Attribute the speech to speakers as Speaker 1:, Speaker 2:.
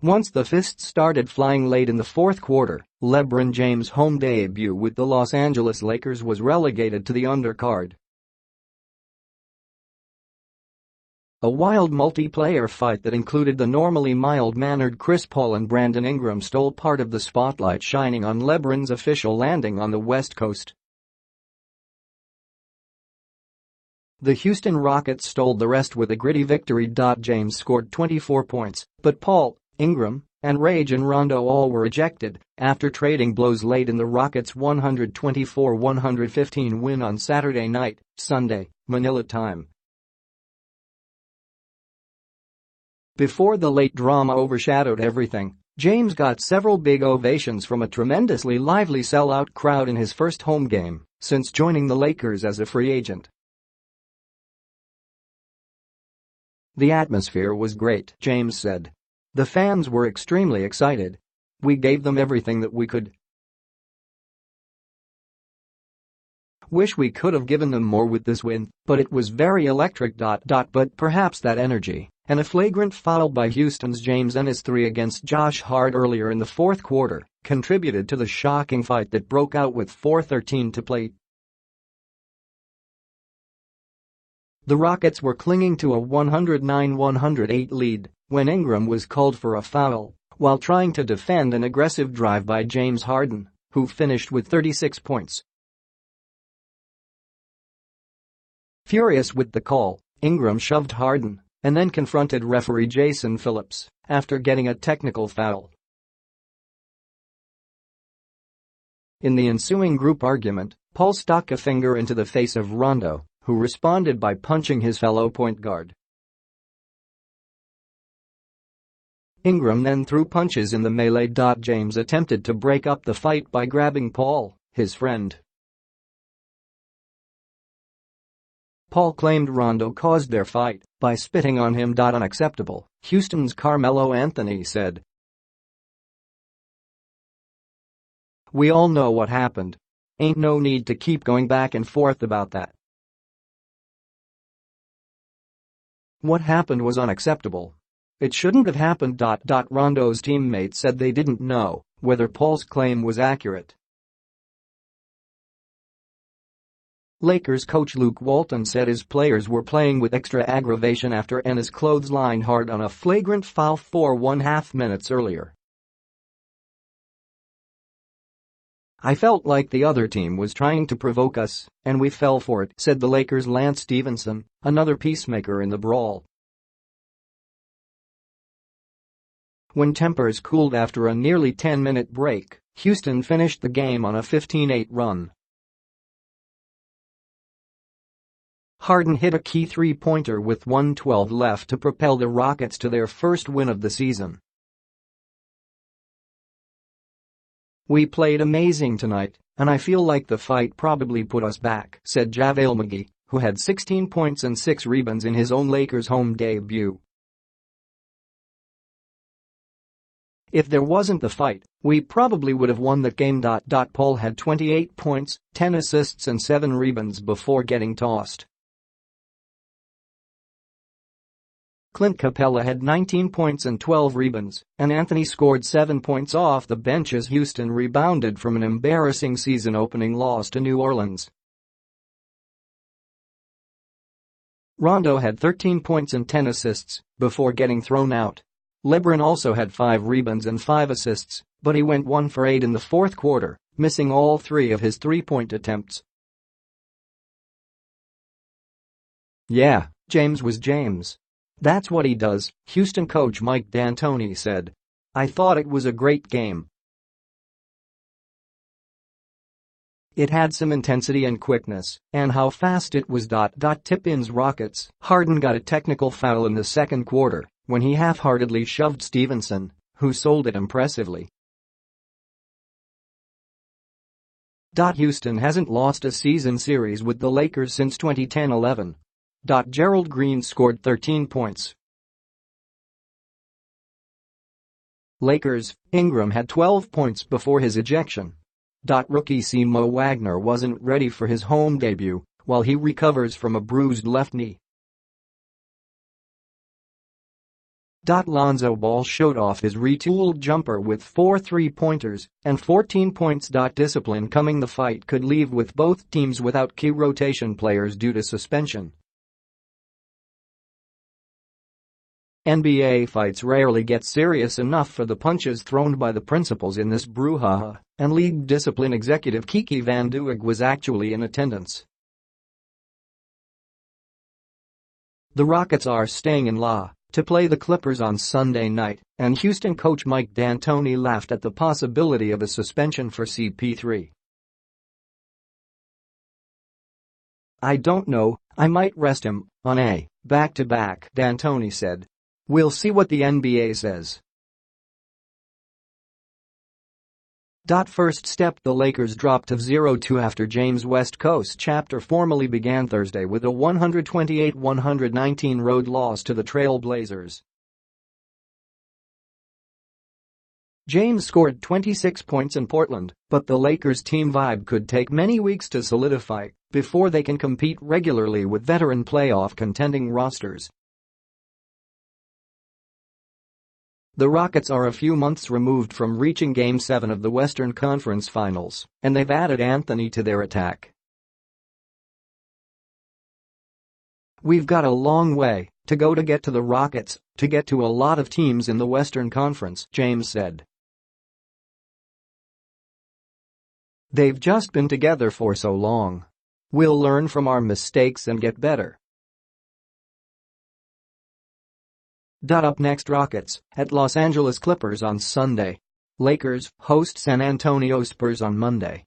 Speaker 1: Once the fists started flying late in the fourth quarter, LeBron James' home debut with the Los Angeles Lakers was relegated to the undercard. A wild multiplayer fight that included the normally mild-mannered Chris Paul and Brandon Ingram stole part of the spotlight, shining on LeBron's official landing on the West Coast. The Houston Rockets stole the rest with a gritty victory. James scored 24 points, but Paul, Ingram, and Rajon Rondo all were ejected after trading blows late in the Rockets' 124-115 win on Saturday night, Sunday, Manila time. Before the late drama overshadowed everything, James got several big ovations from a tremendously lively sellout crowd in his first home game since joining the Lakers as a free agent. "The atmosphere was great," James said. "The fans were extremely excited. We gave them everything that we could. Wish we could have given them more with this win, but it was very electric. But perhaps that energy and a flagrant foul by Houston's James and his three against Josh Hart earlier in the fourth quarter contributed to the shocking fight that broke out with 4:13 to play." The Rockets were clinging to a 109-108 lead when Ingram was called for a foul while trying to defend an aggressive drive by James Harden, who finished with 36 points. Furious with the call, Ingram shoved Harden and then confronted referee Jason Phillips after getting a technical foul. In the ensuing group argument, Paul stuck a finger into the face of Rondo, who responded by punching his fellow point guard. Ingram then threw punches in the melee. James attempted to break up the fight by grabbing Paul, his friend. Paul claimed Rondo caused their fight by spitting on him. Unacceptable, Houston's Carmelo Anthony said. "We all know what happened. Ain't no need to keep going back and forth about that. What happened was unacceptable. It shouldn't have happened." Rondo's teammates said they didn't know whether Paul's claim was accurate. Lakers coach Luke Walton said his players were playing with extra aggravation after Ennis clotheslined Hart on a flagrant foul 4.5 minutes earlier. "I felt like the other team was trying to provoke us, and we fell for it," said the Lakers' Lance Stephenson, another peacemaker in the brawl. When tempers cooled after a nearly 10-minute break, Houston finished the game on a 15-8 run. Harden hit a key three-pointer with 1:12 left to propel the Rockets to their first win of the season. "We played amazing tonight, and I feel like the fight probably put us back," said JaVale McGee, who had 16 points and 6 rebounds in his own Lakers home debut. "If there wasn't the fight, we probably would have won that game." Paul had 28 points, 10 assists and 7 rebounds before getting tossed. Clint Capella had 19 points and 12 rebounds, and Anthony scored 7 points off the bench as Houston rebounded from an embarrassing season-opening loss to New Orleans. Rondo had 13 points and 10 assists before getting thrown out. LeBron also had 5 rebounds and 5 assists, but he went 1 for 8 in the fourth quarter, missing all 3 of his three-point attempts. "Yeah, James was James. That's what he does," Houston coach Mike D'Antoni said. "I thought it was a great game. It had some intensity and quickness, and how fast it was. Tip-ins Rockets. Harden got a technical foul in the second quarter when he half-heartedly shoved Stevenson, who sold it impressively. Houston hasn't lost a season series with the Lakers since 2010-11. Gerald Green scored 13 points. Lakers, Ingram had 12 points before his ejection. Rookie Mo Wagner wasn't ready for his home debut while he recovers from a bruised left knee. Lonzo Ball showed off his retooled jumper with 4 3-pointers and 14 points. Discipline coming. The fight could leave with both teams without key rotation players due to suspension. NBA fights rarely get serious enough for the punches thrown by the principals in this brouhaha, and league discipline executive Kiki Van Duyk was actually in attendance. The Rockets are staying in La to play the Clippers on Sunday night, and Houston coach Mike D'Antoni laughed at the possibility of a suspension for CP3. "I don't know, I might rest him on a back-to-back," D'Antoni said. "We'll see what the NBA says." First step. The Lakers dropped to 0-2 after James' West Coast chapter formally began Thursday with a 128-119 road loss to the Trail Blazers. James scored 26 points in Portland, but the Lakers' team vibe could take many weeks to solidify before they can compete regularly with veteran playoff contending rosters. The Rockets are a few months removed from reaching Game 7 of the Western Conference Finals, and they've added Anthony to their attack. "We've got a long way to go to get to the Rockets, to get to a lot of teams in the Western Conference," James said. "They've just been together for so long. We'll learn from our mistakes and get better." Up next, Rockets at Los Angeles Clippers on Sunday. Lakers host San Antonio Spurs on Monday.